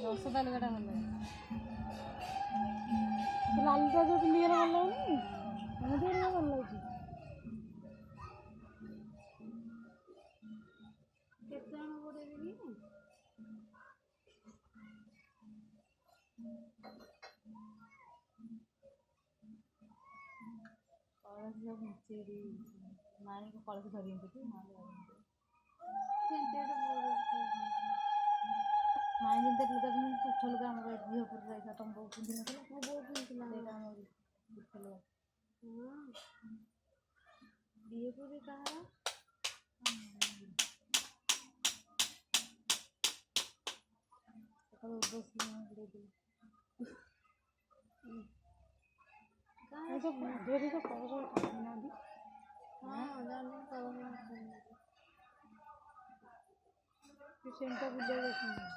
ରସତା ଲୁଗାଟା ଭଲ ଲାଗେ। ଲାଲଟା ଯୋଉ ପିନ୍ଧିଗଲେ ଭଲ ଲାଗୁନି, ଏମିତି ଭଲ ଲାଗୁଛି। କେତେ ଜଣ ଗୋଡ଼େଇବେନି କଳସ ସବୁ ମିଶେଇ ମାଣିକୁ କଳସ ଧରିଛନ୍ତି ମାଣି ଯେମିତି ଲୁଗା ପିନ୍ଧି ତୁଠ ଲୁଗା ଆମର ଝିଅ ପୁରୀ ରହିଥିଲା ତମ ବୋଉ ପିନ୍ଧି ନଥିଲା ମୋ ବୋଉ ପିନ୍ଧିଥିଲା ସେଇଟା ଆମର ତୁଠ ଲୁଗା। ଝିଅ ପୁରୀ କାହାର ସକାଳୁ ବସି ବୁଡ଼େଇ ସେମିତି ବୁଲେଇ